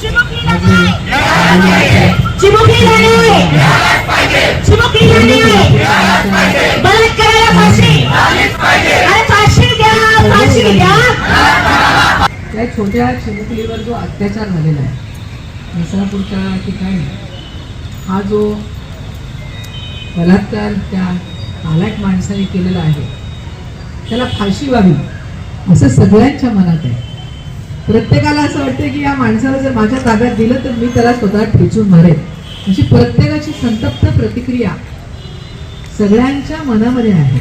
चिमुकलीला न्याय, चिमुकलीला न्याय, बलात्काराला फाशी, अरे फाशी द्या, फाशी द्या. त्या छोट्या चिमुकलीवर जो अत्याचार झालेला आहे नसरापूरच्या ठिकाणी, हा जो बलात्कार त्या नालायक माणसाने केलेला आहे त्याला फाशी व्हावी असं सगळ्यांच्या मनात आहे. प्रत्येकाला असं वाटतं की या माणसाला जर माझ्या ताब्यात दिलं तर मी त्याला स्वतः ठेचून मारेन, अशी प्रत्येकाची संतप्त प्रतिक्रिया सगळ्यांच्या मनामध्ये आहे.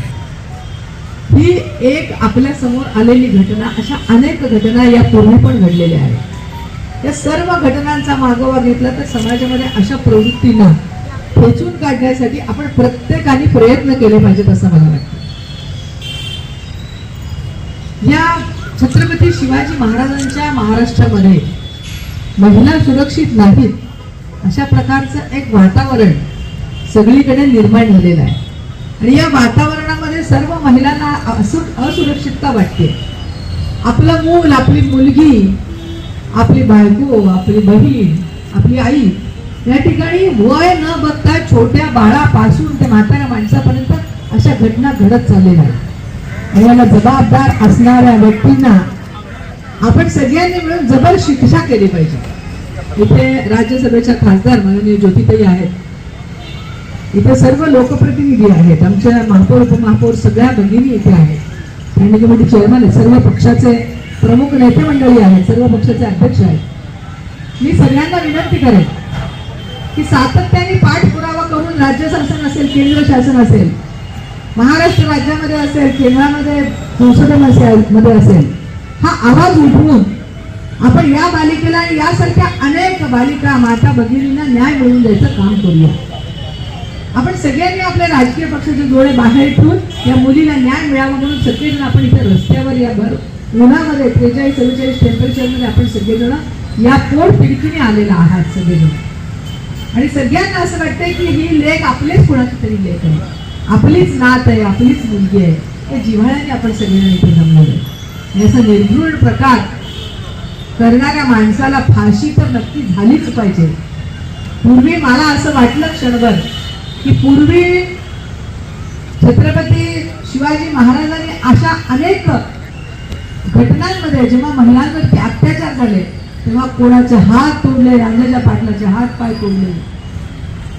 ही एक आपल्या समोर आलेली घटना, अशा अनेक घटना यापूर्वी पण घडलेल्या आहेत. या सर्व घटनांचा मागोवा घेतला तर समाजामध्ये अशा प्रवृत्तींना ठेचून काढण्यासाठी आपण प्रत्येकाने प्रयत्न केले पाहिजेत असं मला वाटतं. या छत्रपती शिवाजी महाराजांच्या महाराष्ट्रामध्ये महिला सुरक्षित नाहीत अशा प्रकारचं एक वातावरण सगळीकडे निर्माण झालेलं आहे. आणि या वातावरणामध्ये सर्व महिलांना असुरक्षितता वाटते. आपलं मूल, आपली मुलगी, आपली बायको, आपली बहीण, आपली आई या ठिकाणी वय न बघता छोट्या बाळापासून ते म्हाताऱ्या माणसापर्यंत अशा घटना घडत चाललेल्या आहेत. आणि याला जबाबदार असणाऱ्या व्यक्तींना आपण सगळ्यांनी मिळून जबर शिक्षा केली पाहिजे. इथे राज्यसभेच्या खासदार माननीय ज्योतिताई आहेत, इथे सर्व लोकप्रतिनिधी आहेत, आमच्या महापौर उपमहापौर सगळ्या भगिनी इथे आहेत, स्टँडिंग कमिटी चेअरमन आहेत, सर्व पक्षाचे प्रमुख नेते मंडळी आहेत, सर्व पक्षाचे अध्यक्ष आहेत. मी सगळ्यांना विनंती करेन की सातत्याने पाठपुरावा करून राज्य शासन असेल, केंद्र शासन असेल, महाराष्ट्र राज्यामध्ये असेल, केंद्रामध्ये संसदेमध्ये असेल, हा आवाज उठवून आपण या बालिकेला आणि यासारख्या अनेक बालिका माता भगिनींना न्याय मिळवून द्यायचं काम करूया. आपण सगळ्यांनी आपल्या राजकीय पक्षाचे डोळे बाहेर ठेवून या मुलीला न्याय मिळावा म्हणून सगळेजण आपण इथे रस्त्यावर या भर उन्हामध्ये 43-44 टेम्परेचरमध्ये आपण सगळेजण या पोट पिडकीने आलेला आहात सगळेजण. आणि सगळ्यांना असं वाटतंय की ही लेख आपलेच कोणाची तरी लेख आहे, आपलीच नात आहे, आपलीच मुलगी आहे. हे जिव्हाळ्याने आपण सगळेजण इथे जमलेलो आहे. याचा निर्घृण प्रकार करणाऱ्या माणसाला फाशी तर नक्की झालीच पाहिजे. पूर्वी मला असं वाटलं क्षणभर की पूर्वी छत्रपती शिवाजी महाराजांनी अशा अनेक घटनांमध्ये जेव्हा महिलांवरती अत्याचार झाले तेव्हा कोणाचे हात तोडले, रांजाच्या पाटलाचे हात पाय तोडले,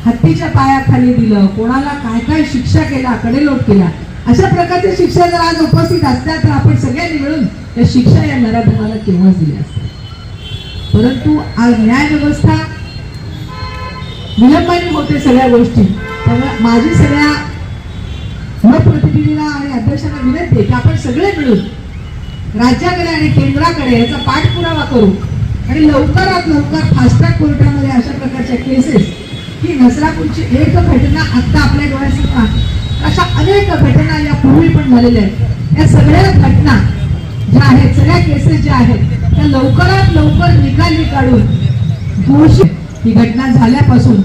हत्तीच्या पायाखाली दिलं, कोणाला काय काय शिक्षा केल्या, कडेलोट केला. अशा प्रकारच्या शिक्षा जर आज उपस्थित असत्या तर आपण सगळ्यांनी मिळून त्या शिक्षा या नराधमाला केव्हाच दिल्या असत्या. परंतु आज न्याय व्यवस्था विलंबाने होते सगळ्या गोष्टी. त्यामुळे माझी सगळ्या लोकप्रतिनिधींना आणि अध्यक्षांना विनंती आहे की आपण सगळे मिळून राज्याकडे आणि केंद्राकडे याचा पाठपुरावा करू आणि लवकरात लवकर फास्ट ट्रॅक कोर्टामध्ये अशा प्रकारच्या केसेस, ही नसरापूरची एक घटना आता आपल्या डोळ्यासमोर, अशा अनेक घटना या पूर्वी पण झालेल्या आहेत. या सगळ्या घटना ज्या आहेत, सगळ्या केसेस ज्या आहेत त्या लवकरात लवकर निकाली काढून दोषी ही घटना झाल्यापासून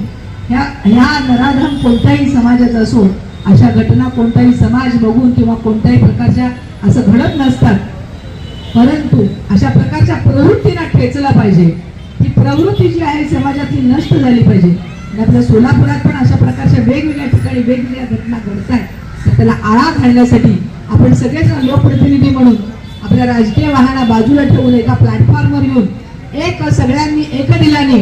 ह्या नराधम कोणत्याही समाजाचा असो, अशा घटना कोणताही समाज बघून किंवा कोणत्याही प्रकारच्या असं घडत नसतात. परंतु अशा प्रकारच्या प्रवृत्तींना ठेचला पाहिजे. ही प्रवृत्ती जी आहे समाजातली नष्ट झाली पाहिजे. आणि आपल्या सोलापुरात पण अशा प्रकारच्या वेगवेगळ्या ठिकाणी वेगवेगळ्या घटना घडत आहेत. तर त्याला आळा घालण्यासाठी आपण सगळेजण लोकप्रतिनिधी म्हणून आपल्या राजकीय वाहना बाजूला ठेवून एका प्लॅटफॉर्मवर येऊन एक सगळ्यांनी एकदिलाने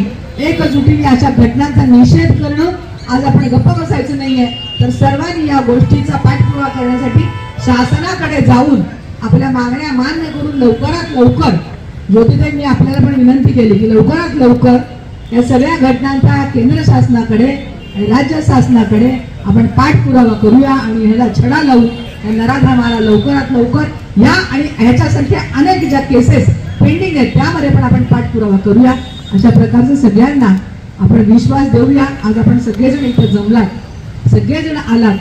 एकजुटीने अशा घटनांचा निषेध करणं. आज आपण गप्प बसायचं नाहीये, तर सर्वांनी या गोष्टीचा पाठपुरावा करण्यासाठी शासनाकडे जाऊन आपल्या मागण्या मान्य करून लवकरात लवकर, ज्योतिताईंनी आपल्याला पण विनंती केली की लवकरात लवकर या सगळ्या घटनांचा केंद्र शासनाकडे आणि राज्य शासनाकडे आपण पाठपुरावा करूया आणि ह्याला छडा लावू. या नराधमाला लवकरात लवकर या आणि ह्याच्यासारख्या अनेक ज्या केसेस पेंडिंग आहेत त्यामध्ये पण आपण पाठपुरावा करूया. अशा प्रकारचं सगळ्यांना आपण विश्वास देऊया. आज आपण सगळेजण इथे जमलात, सगळेजण आलात.